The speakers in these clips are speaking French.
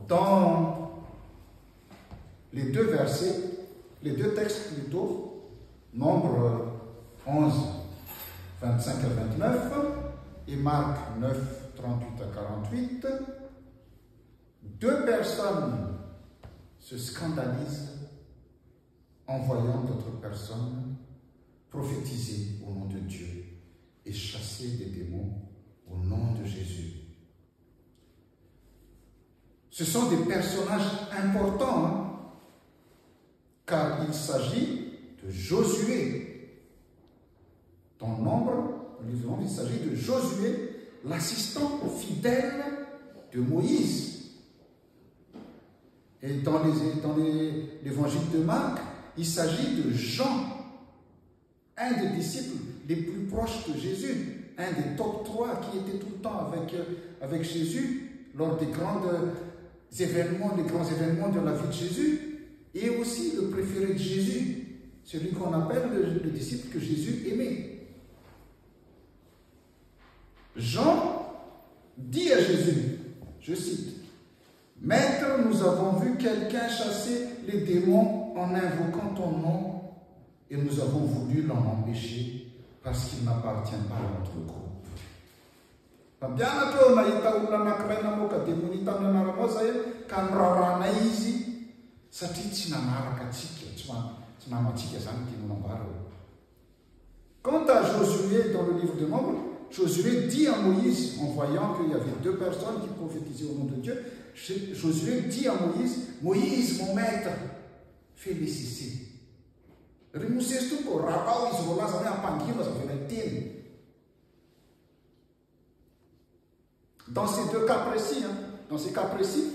dans les deux versets, les deux textes plutôt, Nombre 11, 25 à 29 et Marc 9, 38 à 48, deux personnes se scandalisent en voyant d'autres personnes prophétiser au nom de Dieu et chasser des démons au nom de Jésus. Ce sont des personnages importants, hein, car il s'agit de Josué. Dans Nombre, il s'agit de Josué, l'assistant fidèle de Moïse. Et dans l'évangile de Marc, il s'agit de Jean, un des disciples les plus proches de Jésus, un des top 3 qui était tout le temps avec Jésus lors des grands événements de la vie de Jésus, et aussi le préféré de Jésus, celui qu'on appelle le disciple que Jésus aimait. Jean dit à Jésus, je cite, « Maître, nous avons vu quelqu'un chasser les démons en invoquant ton nom, et nous avons voulu l'en empêcher parce qu'il n'appartient pas à notre groupe. » Quant à Josué dans le livre de Nombre, Josué dit à Moïse, en voyant qu'il y avait deux personnes qui prophétisaient au nom de Dieu, Josué dit à Moïse, « Moïse, mon maître, fais-les cesser. » Dans ces deux cas précis, dans ces cas précis,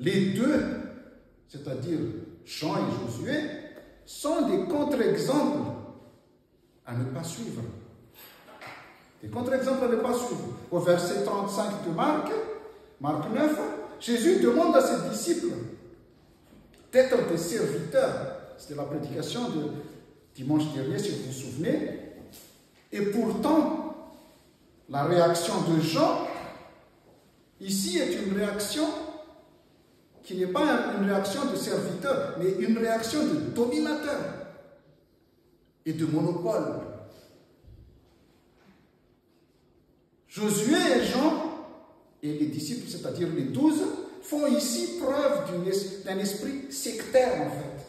les deux, c'est-à-dire Jean et Josué, sont des contre-exemples à ne pas suivre. Des contre-exemples à ne pas suivre. Au verset 35 de Marc 9, Jésus demande à ses disciples d'être des serviteurs. C'était la prédication de dimanche dernier, si vous vous souvenez. Et pourtant, la réaction de Jean, ici, est une réaction qui n'est pas une réaction de serviteur, mais une réaction de dominateur et de monopole. Josué et Jean, et les disciples, c'est-à-dire les 12, font ici preuve d'un esprit sectaire, en fait.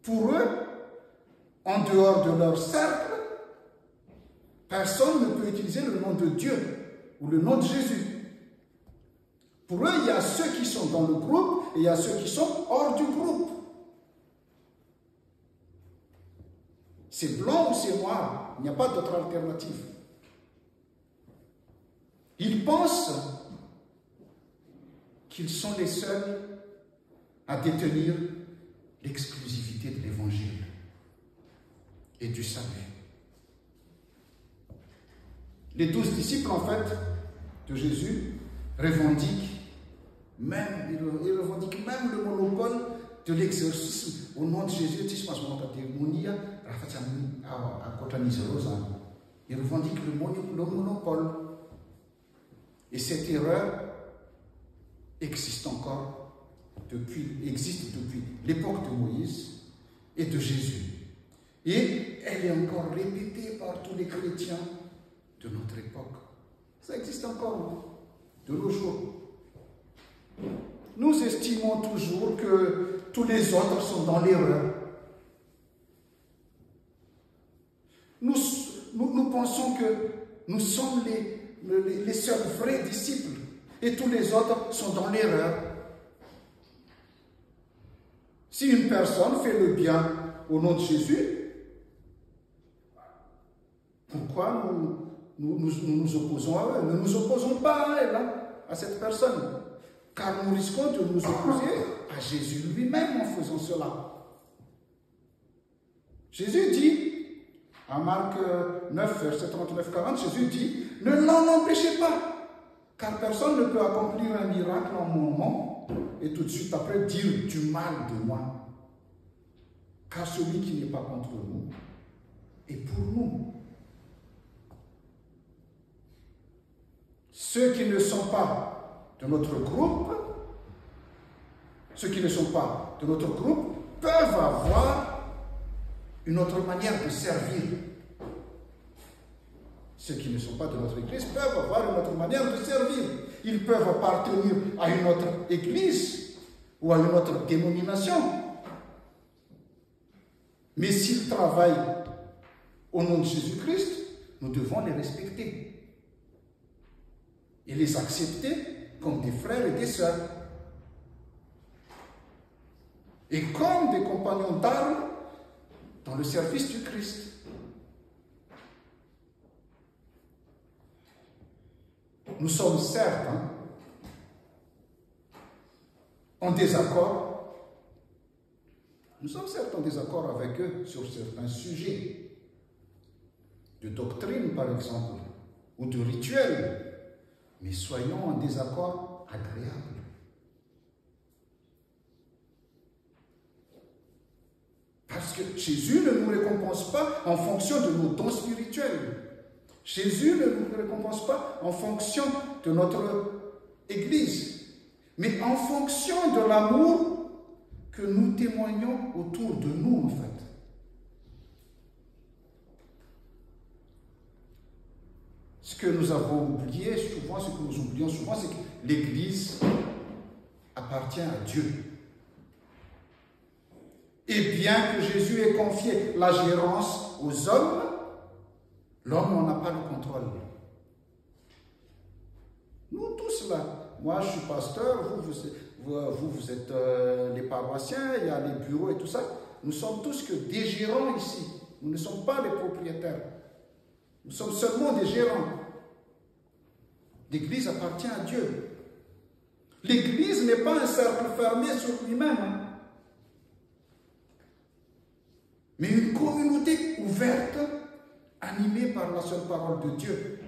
Pour eux, en dehors de leur cercle, personne ne peut utiliser le nom de Dieu ou le nom de Jésus. Pour eux, il y a ceux qui sont dans le groupe et il y a ceux qui sont hors du groupe. C'est blanc ou c'est noir, il n'y a pas d'autre alternative. Ils pensent qu'ils sont les seuls à détenir l'exclusivité de l'Évangile et du salut. Les 12 disciples, en fait, de Jésus, revendiquent même le monopole de l'exorcisme au nom de Jésus. Ils revendiquent le monopole. Et cette erreur existe depuis l'époque de Moïse et de Jésus. Et elle est encore répétée par tous les chrétiens de notre époque. Ça existe encore de nos jours. Nous estimons toujours que tous les autres sont dans l'erreur. Nous pensons que nous sommes les seuls vrais disciples et tous les autres sont dans l'erreur. Si une personne fait le bien au nom de Jésus, pourquoi nous nous opposons à eux? Ne nous opposons pas à elle, à cette personne, car nous risquons de nous opposer à Jésus lui-même en faisant cela. Jésus dit, à Marc 9, verset 39-40, Jésus dit, « Ne l'en empêchez pas, car personne ne peut accomplir un miracle en mon nom et tout de suite après dire du mal de moi. Car celui qui n'est pas contre nous est pour nous. » ceux qui ne sont pas de notre groupe, peuvent avoir une autre manière de servir. Ceux qui ne sont pas de notre église peuvent avoir une autre manière de servir. Ils peuvent appartenir à une autre église ou à une autre dénomination. Mais s'ils travaillent au nom de Jésus-Christ, nous devons les respecter et les accepter comme des frères et des sœurs. Et comme des compagnons d'armes dans le service du Christ. Nous sommes certes en désaccord. Nous sommes certes en désaccord avec eux sur certains sujets, de doctrine par exemple, ou de rituels, mais soyons en désaccord agréable. Parce que Jésus ne nous récompense pas en fonction de nos dons spirituels. Jésus ne nous récompense pas en fonction de notre Église, mais en fonction de l'amour que nous témoignons autour de nous, en fait. Ce que nous avons oublié souvent, ce que nous oublions souvent, c'est que l'Église appartient à Dieu. Et bien que Jésus ait confié la gérance aux hommes, l'homme n'en a pas le contrôle. Nous tous là, moi je suis pasteur, vous êtes les paroissiens, il y a les bureaux et tout ça. Nous sommes tous que des gérants ici. Nous ne sommes pas les propriétaires. Nous sommes seulement des gérants. L'Église appartient à Dieu. L'Église n'est pas un cercle fermé sur lui-même, mais une communauté ouverte, animée par la seule parole de Dieu.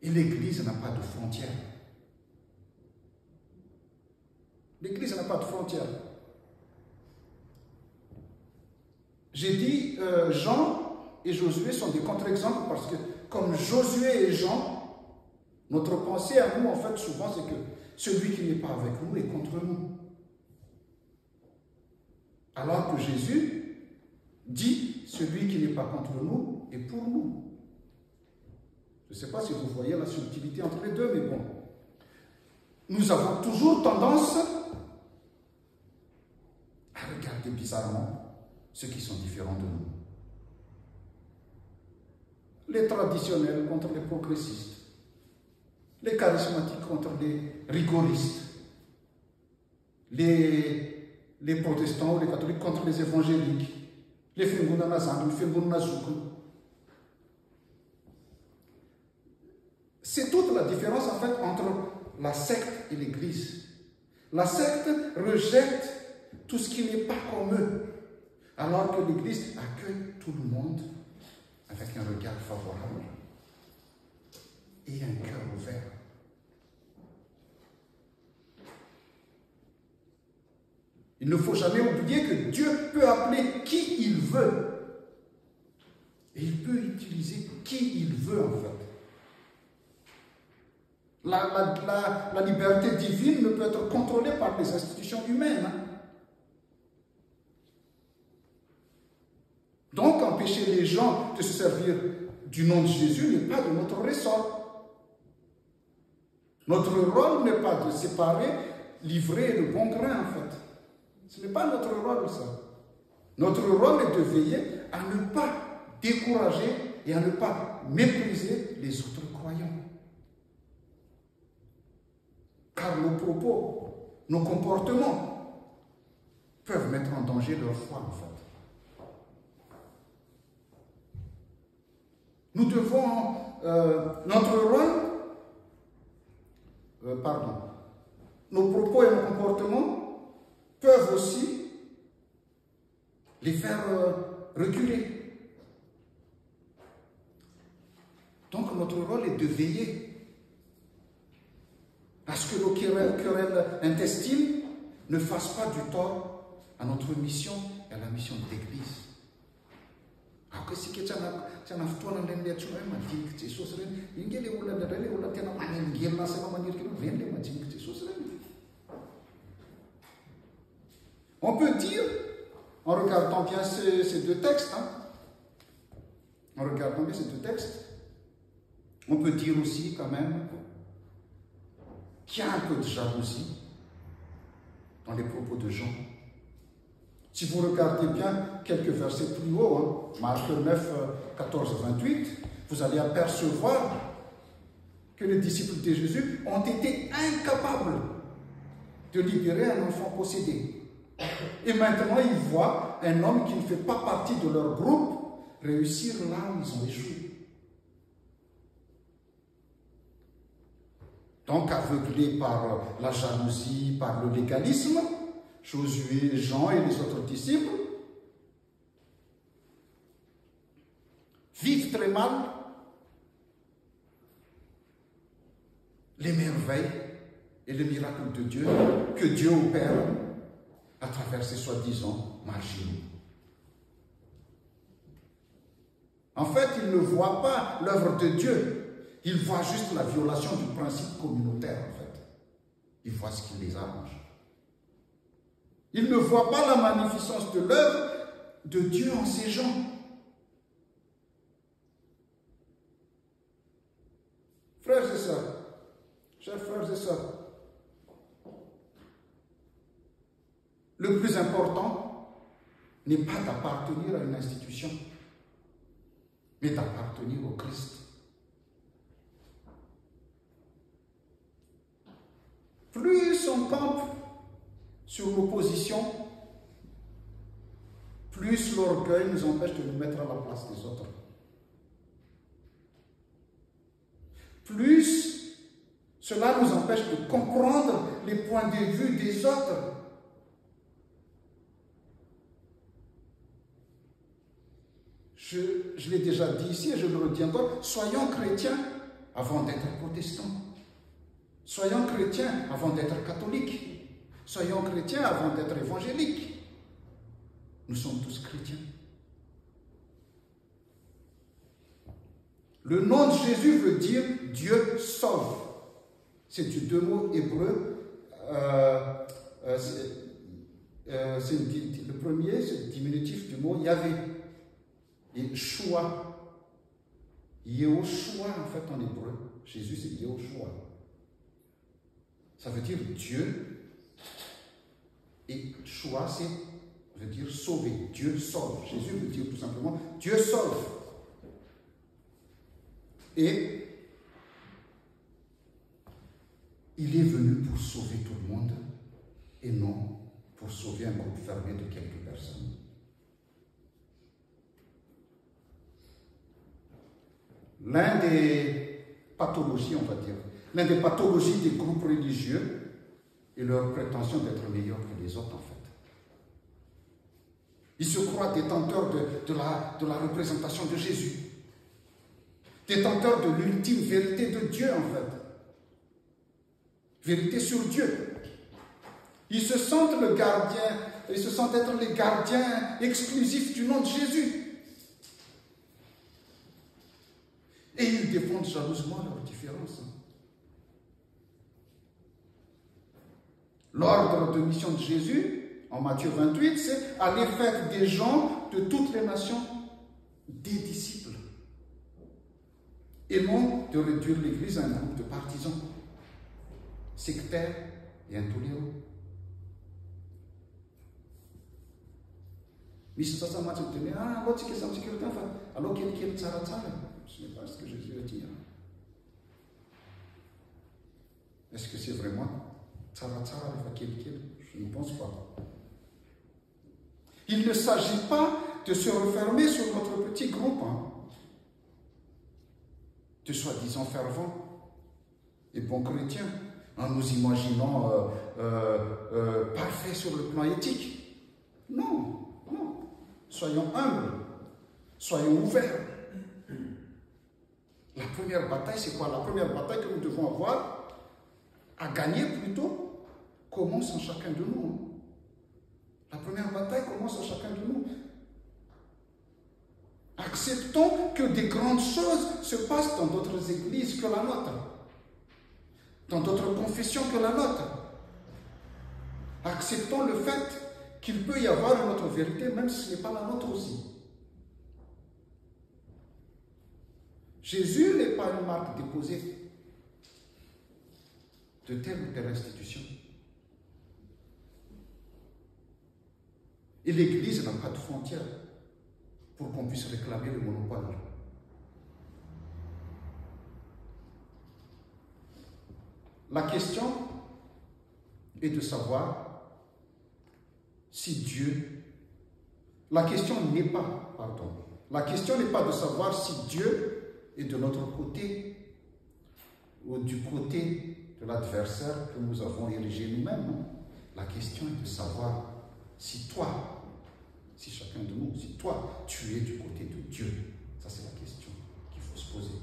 Et l'Église n'a pas de frontières. L'Église n'a pas de frontières. J'ai dit, Jean et Josué sont des contre-exemples parce que, comme Josué et Jean, notre pensée à nous, en fait, souvent, c'est que celui qui n'est pas avec nous est contre nous. Alors que Jésus dit, celui qui n'est pas contre nous est pour nous. Je ne sais pas si vous voyez la subtilité entre les deux, mais bon. Nous avons toujours tendance à regarder bizarrement ceux qui sont différents de nous. Les traditionnels contre les progressistes, les charismatiques contre les rigoristes, les protestants ou les catholiques contre les évangéliques, les Fingunanazan, les Fingunazouk. C'est toute la différence en fait entre la secte et l'Église. La secte rejette tout ce qui n'est pas comme eux, alors que l'Église accueille tout le monde avec un regard favorable et un cœur ouvert. Il ne faut jamais oublier que Dieu peut appeler qui il veut. Et il peut utiliser qui il veut en fait. La liberté divine ne peut être contrôlée par les institutions humaines. Donc, empêcher les gens de se servir du nom de Jésus n'est pas de notre ressort. Notre rôle n'est pas de séparer l'ivraie et le bon grain, en fait. Ce n'est pas notre rôle, ça. Notre rôle est de veiller à ne pas décourager et à ne pas mépriser les autres croyants. Car nos propos, nos comportements peuvent mettre en danger leur foi, en fait. Nous devons, notre rôle, nos propos et nos comportements peuvent aussi les faire reculer. Donc notre rôle est de veiller à ce que nos querelles intestines ne fassent pas du tort à notre mission et à la mission de l'Église. Alors que si velona sy maniry que reny le majinika Jesosy reny. On peut dire, en regardant bien ces deux textes, en regardant bien ces deux textes, on peut dire aussi quand même qu'il y a un peu de jalousie dans les propos de Jean. Si vous regardez bien quelques versets plus haut, Marc 9, 14, 28, vous allez apercevoir que les disciples de Jésus ont été incapables de libérer un enfant possédé. Et maintenant, ils voient un homme qui ne fait pas partie de leur groupe réussir là où ils ont échoué. Donc, aveuglés par la jalousie, par le légalisme, Josué, Jean et les autres disciples vivent très mal les merveilles et les miracles de Dieu que Dieu opère à travers ces soi-disant marginaux. En fait, ils ne voient pas l'œuvre de Dieu. Ils voient juste la violation du principe communautaire, en fait. Ils voient ce qui les arrange. Ils ne voient pas la magnificence de l'œuvre de Dieu en ces gens. Frères et sœurs, chers frères et sœurs, le plus important n'est pas d'appartenir à une institution, mais d'appartenir au Christ. Plus on campe sur l'opposition, plus l'orgueil nous empêche de nous mettre à la place des autres. Plus cela nous empêche de comprendre les points de vue des autres. Je l'ai déjà dit ici et je le redis encore, soyons chrétiens avant d'être protestants. Soyons chrétiens avant d'être catholiques. Soyons chrétiens avant d'être évangéliques. Nous sommes tous chrétiens. Le nom de Jésus veut dire Dieu sauve. C'est du deux mots hébreux. Le premier, c'est le diminutif du mot Yahvé. Et Shua. Yehoshua, en fait, en hébreu. Jésus, c'est Yehoshua. Ça veut dire Dieu. Et Shua, c'est veut dire sauver. Dieu sauve. Jésus veut dire tout simplement Dieu sauve. Et il est venu pour sauver tout le monde et non pour sauver un groupe fermé de quelques personnes. L'un des pathologies, on va dire, l'un des pathologies des groupes religieux est leur prétention d'être meilleurs que les autres, en fait. Ils se croient détenteurs de la représentation de Jésus, détenteurs de l'ultime vérité de Dieu, en fait. Vérité sur Dieu. Ils se sentent le gardien, ils se sentent être les gardiens exclusifs du nom de Jésus. Et ils défendent jalousement leurs différences. L'ordre de mission de Jésus, en Matthieu 28, c'est aller faire des gens de toutes les nations des disciples. Et non de réduire l'Église à un groupe de partisans, sectaires et intolérants. Misy sasamaty miteny antsika samtsika eto fa alao kelikely tsaratsara. Ce n'est pas ce que Jésus a dit. Est-ce que c'est vraiment tsaratsara rehefa kelikely? Je ne pense pas. Il ne s'agit pas de se refermer sur notre petit groupe, de soi-disant fervents et bons chrétiens, en nous imaginant parfaits sur le plan éthique. Non, non. Soyons humbles, soyons ouverts. La première bataille, c'est quoi? La première bataille que nous devons avoir à gagner plutôt commence en chacun de nous. La première bataille commence en chacun de nous. Acceptons que des grandes choses se passent dans d'autres églises que la nôtre. dans d'autres confessions que la nôtre. Acceptons le fait qu'il peut y avoir une autre vérité, même si ce n'est pas la nôtre aussi. Jésus n'est pas une marque déposée de telle ou telle institution. Et l'Église n'a pas de frontières pour qu'on puisse réclamer le monopole. La question est de savoir si Dieu... La question n'est pas de savoir si Dieu est de notre côté ou du côté de l'adversaire que nous avons érigé nous-mêmes. Non? La question est de savoir si toi, si chacun de nous, si toi, tu es du côté de Dieu. Ça, c'est la question qu'il faut se poser.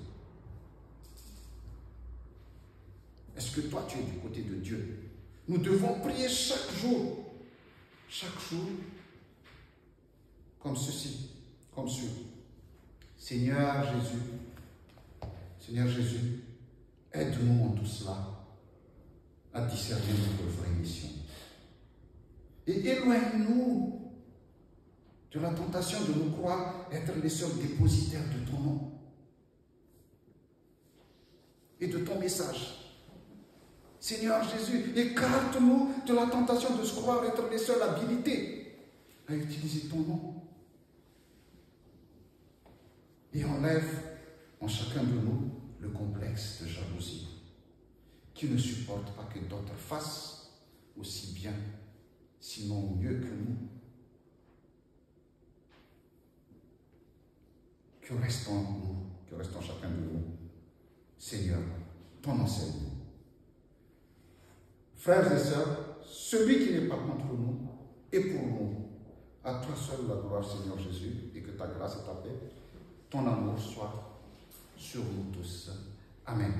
Est-ce que toi, tu es du côté de Dieu? Nous devons prier chaque jour, comme ceci, comme ceux. Seigneur Jésus, aide-nous en tout cela à discerner notre vraie mission. Et éloigne-nous de la tentation de nous croire être les seuls dépositaires de ton nom et de ton message. Seigneur Jésus, écarte-nous de la tentation de se croire être les seuls habilités à utiliser ton nom. Et enlève en chacun de nous le complexe de jalousie qui ne supporte pas que d'autres fassent aussi bien, sinon mieux que nous. Que restons chacun de nous, Seigneur, ton enseignement. Frères et sœurs, celui qui n'est pas contre nous est pour nous. À toi seul la gloire, Seigneur Jésus, et que ta grâce et ta paix, ton amour soient sur nous tous. Amen.